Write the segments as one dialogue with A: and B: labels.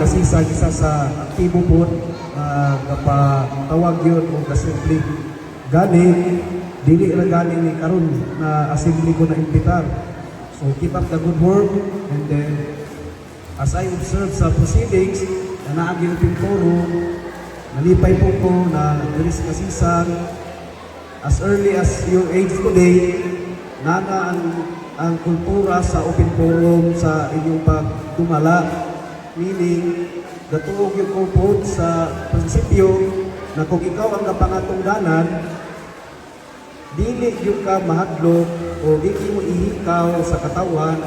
A: kasisa isa sa aktibo po kapatawag yun o assembly gani dili ra gani ni karon na assembly ko na imbitar. So keep up the good work, and then as I observe sa proceedings na naagil Forum, nalipay po ko na diri sa kasisan as early as your age today, nana ang kultura sa open forum sa inyong pagdumala, meaning gatuog yung kupod sa prinsipyo na kung ikaw ang kapangatungdanan, dili yung ka mahadlok o dili mo ihikaw sa katawan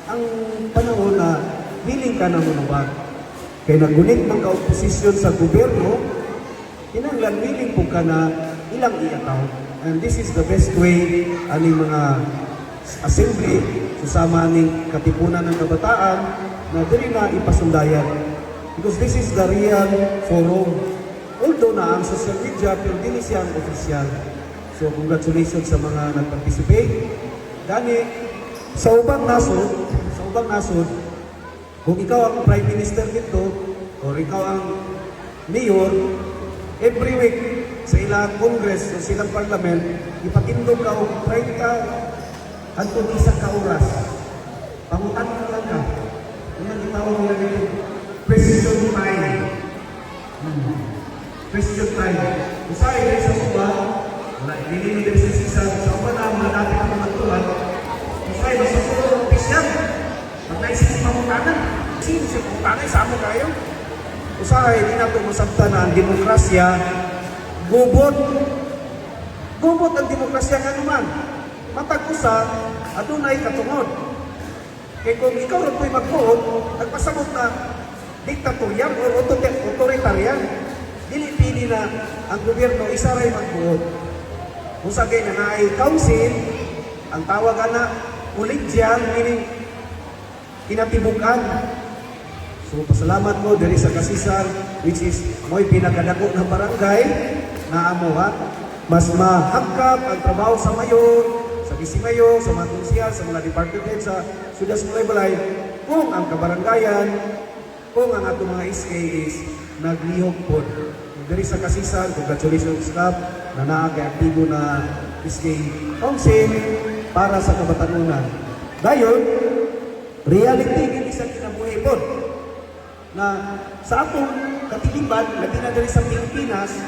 A: ang panahon na hiling ka na manuwag. Kaya nagunit man ka oposisyon sa gobyerno, kinanglan willing po ka na ilang iataw. And this is the best way aning mga assembly susama ning katipunan ng kabataan na dili na ipasundayan. Because this is the real forum. Although na ang social media, pero dili siya ang official. So congratulations sa mga nag-participate. Gani, sa ubang nasod, kung ikaw ang Prime Minister dito, o ikaw ang Mayor, every week sa ilang Congress o silang Parliament, ipatindog ka o 30 hangtod isa ka oras. Pangutan mo lang ka. Yung gitawag nila dito, question time. Question time. Usay, dahil sa suba, wala, hindi mo din sa sisa, sa upa na mga dati ang mga tuwan, usay, nasa puro ng pisyan. Pag naisip yung pamutanan, sino siya pamutanan, sama kayo. Usay, hindi na ito masabta na ang demokrasya, gubot. Gubot ang demokrasya nga naman. Matag usa, adunay katungod. Kaya kung ikaw rin po'y magbuot, nagpasabot na diktatoryan o authoritarian, dili-pili na ang gobyerno isa rin magbuot. Kung sa ganyan na ay council, ang tawag na collegial, meaning kinatibukan. So, pasalamat ko dari sa kasisan, which is mo'y pinakadako ng barangay na amuha. Mas mahagkap ang trabaho sa mayor, sa bisimayor, sa mga konsyal, sa mga department head, sa sudas mulay balay, kung ang kabarangayan, kung ang atong mga SK is naglihok po. Dari sa kasisan, congratulations staff na naagay aktibo na SK Council para sa kabatanunan. Dayon, reality hindi sa kinabuhi po na sa atong katiliban, labi na dali sa Pilipinas,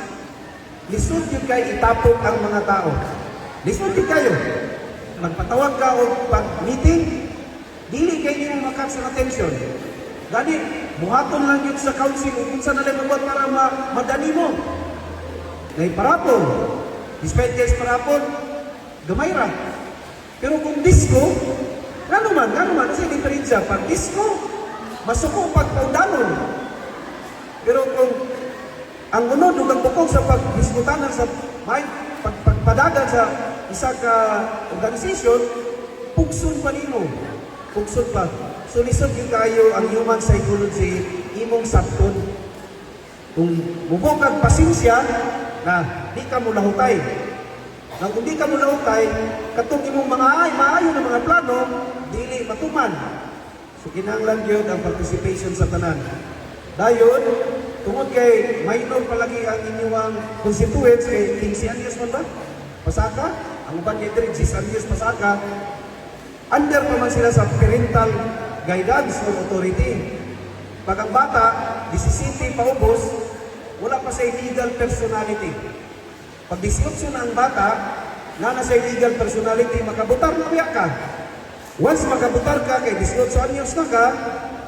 A: lisod yun kayo itapok ang mga tao. Lisod yun kayo. Magpatawag ka o pag-meeting, dili kayo nyo makak sa attention. Gani, buhaton lang yun sa council kung saan nalang magbuhat para madali mo. Ngay parapon, despite guys parapon, gamay ra. Pero kung disco, gano'n man, kasi diferensya, pag disco, masuko pagpaudanon. Pero kung ang unod o ang bukog sa pagdiskutanan sa may pagpadagan sa isa ka organisasyon, pugson pa nimo. Pugson pa. So lisod yung kayo ang human psychology imong sapton. Kung mubukag pasensya na di ka mo lahutay. Na kung di ka mo lahutay, katong imong mga maayo na mga plano, dili matuman. So kinahanglan yun ang participation sa tanan. Dayon, tungod kay minor palagi ang inyong constituents, kay 15 anyos man ba? Pasaka? Ang uban kay 10 anyos pasaka. Under pa man sila sa parental guidance ng authority. Pag ang bata, 17 paubos, wala pa sa legal personality. Pag 18 na ang bata, na sa legal personality, makabutar na biya ka. Once makabutar ka, kay 18 anyos na ka,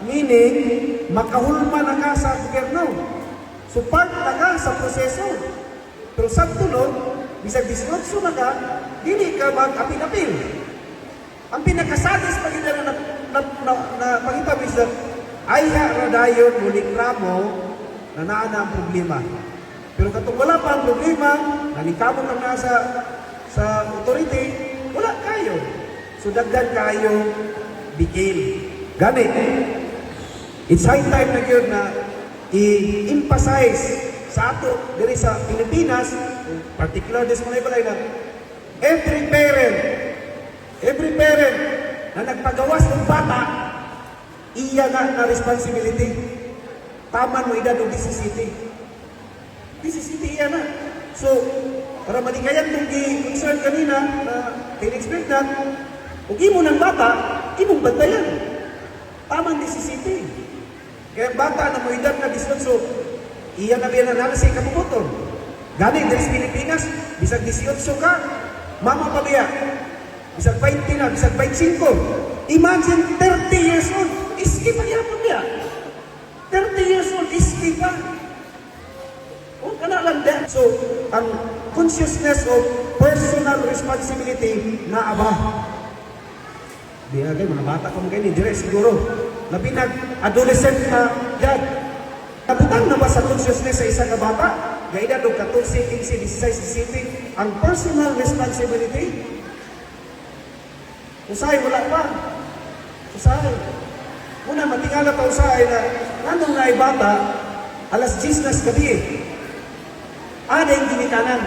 A: meaning, makahulma na ka sa gobyerno. So part na ka sa proseso. Pero sa tulog, bisag 18 na ka, hindi ka mag-apil-apil. Ang pinakasadis pag ito na pag-itabis na ay radayon muling ramo na naana ang problema. Pero katong wala pa ang problema, nalikabot lang na sa authority, wala kayo. So dagdag kayo, bigil. Gani, it's high time na yun na i-emphasize sa ato diri sa Pilipinas, particular sa mga ibalay na every parent na nagpagawas ng bata, iya na responsibility. Taman mo edad o 17. 17 yan na. So, para malikayan mong gi-concern kanina na pinexpect na, kung imo ng bata, imong bantayan. Tamang 17. Kaya ang bata na mo edad na 18, iya na biyan na sa ikabubuton. Gani, dari sa Pilipinas, bisag 18 ka, mama pa biya. Bisag 20 na, bisag 25. Imagine 30 years old, iski pa yapon niya. 30 years old, iski pa. O, kana lang din. So, ang consciousness of personal responsibility na aba. Di agay, mga bata kung ganyan, dire siguro. Labi nag-adolescent na dad. Kabutang na ba sa consciousness sa isang bata? Gaida do 14, 15, 16, 17, ang personal responsibility. Usay, wala pa. Usay. Una, matingala pa usay na nandong na bata, alas 10 na gabi eh. Ada yung ginikanan.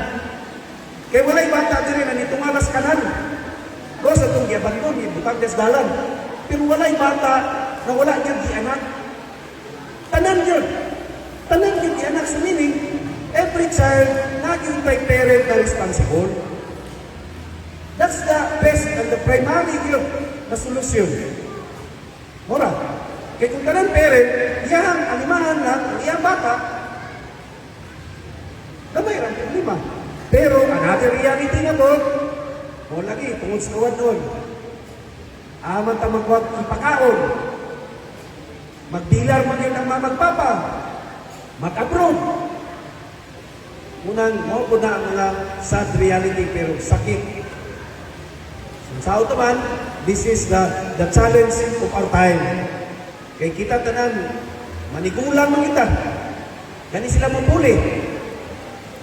A: Kaya wala'y bata din na nitong alas kanan. Go sa itong giabandon, ibutang desdalan. Pero wala'y bata na wala niyang gianak. Tanan yun. Tanan yung gianak sa meaning, every child, naging by parent na responsible. That's the best and the primary yun na solusyon. Mura. Kaya kung tanan parent, iyang alimahan lang, iyang bata, damay lang problema. Pero another reality na to, o lagi, tungod sa kawad doon, aman ta magwag ipakaon, magdilar man yun ang mamagpapa, mag-abroad. Unang, mo po na ang mga sad reality, pero sakit. Sa auto man, this is the challenge of our time. Kaya kita tanan, manigulang mo kita. Kani sila mapuli.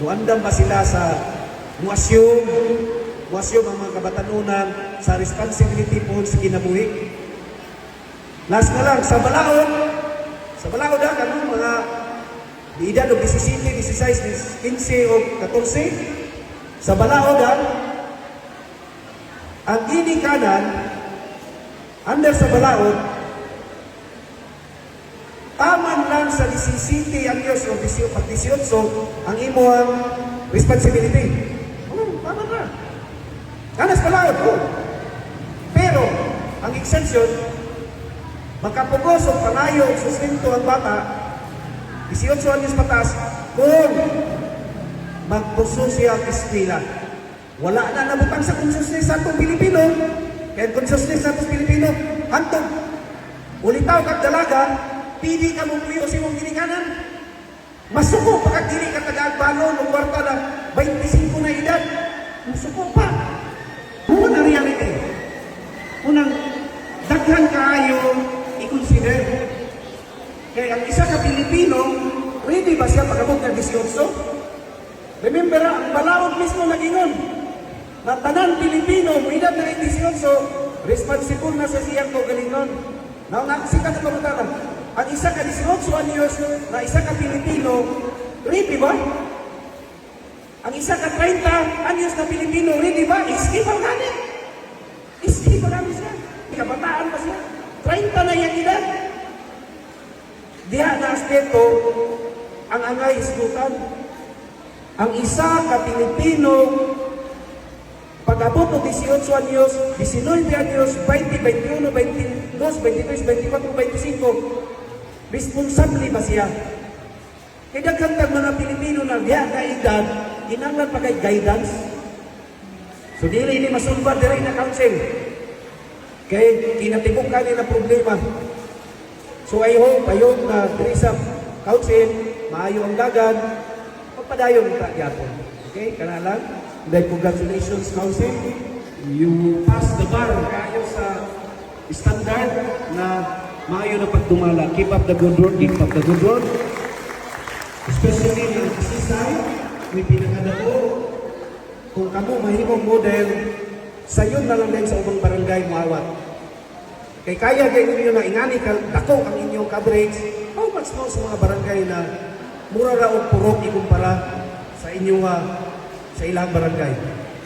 A: Muandam ba sila sa muasyong ang mga kabatanunan sa responsibility po sa kinabuhi. Last na lang, sa balaod kanong mga di edad o 17, 16, 15 o 14, sa balaod ang ginikanan under sa balaod, taman lang sa 17 anyos o 18 ang imuang responsibility. Tama na. Kanas balaod po. Pero, ang exemption, magkapugos o panayo o sustento ang bata, 18 anyos patas, kung magpuso siya ang eskwela. Wala na nabutang sa consciousness sa itong Pilipino, kaya consciousness sa itong Pilipino, hantong, ulitaw kag dalaga, pili ka mong liyo si mong ginikanan. Masuko pa kag dili ka taga-agbalon o kwarta na 25 na edad. Masuko pa. Unang reality. Unang daghan kaayo i-consider. Kaya ang isa ka Pilipino, ready ba siya pagabot ng 18? Remember, ang balaod mismo nagingon na tanan Pilipino, mo edad na 18, responsible na sa siyang kaugalingon. Now, nakasikat na pagkutaran. Ang isa ka 18 anyos na isa ka Pilipino, ready ba? Ang isa ka 30 anyos na Pilipino, ready ba? Iski pa gani. Iski pa gani siya. Kabataan pa siya. 30 na yung edad. Diya na aspeto, ang angay iskutan. Ang isa ka Pilipino, pag-abot ng 18 anyos, 19 anyos, 20, 21, 22, 23, 24, 25, responsable ba siya? Kaya kantag mga Pilipino na diya na edad, inanglan pa kay guidance. So dili ini masulbad diri na council. Kaya kinatibok ka na problema. So I hope, na diri sa council, maayo ang dagan, magpadayon ta gyapon. Okay, kana lang. Dahil congratulations, council. You passed the bar kayo sa standard na maayo na pagdumala. Keep up the good work, keep up the good work. Especially ng kasisay, may pinakadako. Kung kamo mahimong model, sayon na lang din sa ubang barangay muawat. Kay kaya kayo ninyo na ingani dako ang inyong coverage, how much more sa mga barangay na mura ra og purok ikumpara sa inyong sa ilang barangay.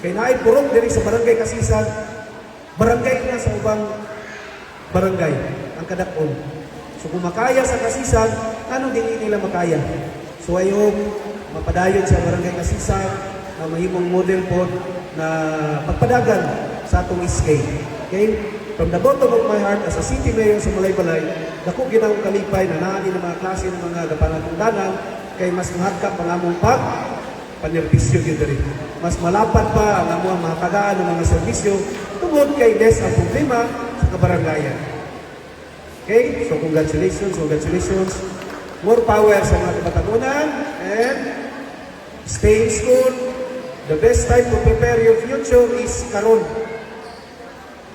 A: Kay naay purok diri sa barangay Kasisan, barangay na sa ubang barangay ang kadakon. So kung makaya sa Kasisan, anong dili nila makaya? So I hope mapadayon sa Barangay Kasisan na mahimong model po na pagpadagan sa atong SK. Okay? From the bottom of my heart, as a city mayor sa Malaybalay, dako ginawang kalipay na naani ng mga klase ng mga gapanatungdanan kay mas mahagkap ang among panerbisyo yun diri. Mas malapad pa ang among mga tagaan ng mga serbisyo tungod kay des ang problema sa kabarangayan. Okay? So congratulations, congratulations. More power sa mga kabatanunan and stay in school. The best time to prepare your future is karon.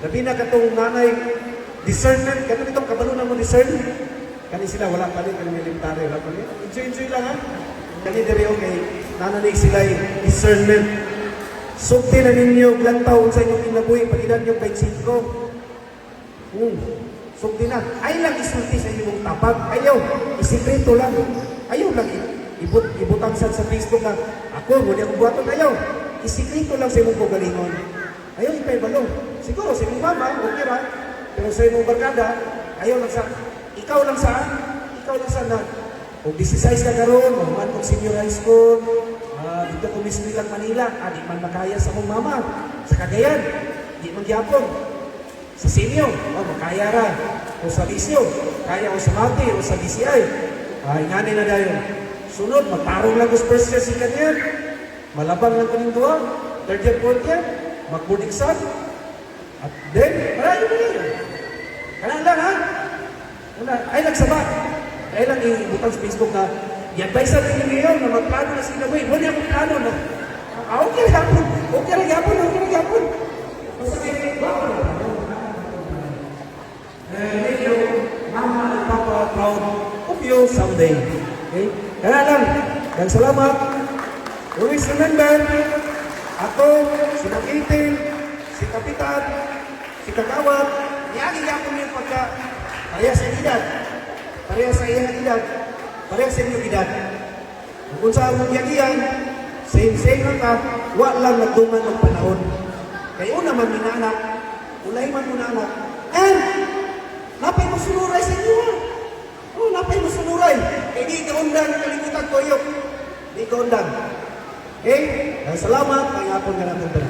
A: Labi na katong nanay, discernment, katong itong kabalunan mo discern. Kani sila, wala pa rin, kani military, wala pa rin. Enjoy lang ha. Kani diri okay, nanay sila discernment. Sugti na ninyo, ilang taon sa inyong inabuhi, pag-edad nyo 25. Sugti na. Ay lang isulti sa inyong tapag. Ayaw, isikreto lang. Ayaw lang ibutang sa Facebook na ako, muli akong buhaton. Ayaw, isikreto lang sa inyong kagalingon. Ayaw, ipay balong. Siguro, sa inyong mama, okay ra. Pero sa inyong barkada, ayaw lang sa, ikaw lang na, o 16 ka karon, o man kong senior high school, dito ko mismo lang Manila, di man makaya sa mong mama. Sa Cagayan, di man gyapon. Sa senior, makaya ra. O sa Visio, kaya o sa Mati, o sa DCI. Ingani na dayo. Sunod, magtarong lang ko sa first year si kanyan. Malabang lang kaning duwa, third year, fourth year, mag-board exam. At then, marami na yun. Kanaan lang, ha? Ay, nagsaba. Ay lang, ibutang sa Facebook na, i-advise natin yung ngayon na magplano na sila. Wait, wala akong plano na. Okay lang yapon. Okay lang yapon. Basta kayo, baka na. Make your mama and papa proud of you someday. Okay? Kaya lang, dan salamat. Always remember, ako, si Nakitin, si Kapitan, si Kagawad, niyagin yapon yung pagka pareha sa edad, pareha sa iyang edad, pareha sa inyong edad. Kung sa among yagiyan, same lang ka, wala lang nagduman ng panahon. Kaya una man minanak, ulay man minanak, and napay mo sunuray sa inyo ha. Napay mo sunuray. Eh di ka undang kalimutan ko yun. Di ka undang. Okay? Salamat, pangapon ka natin.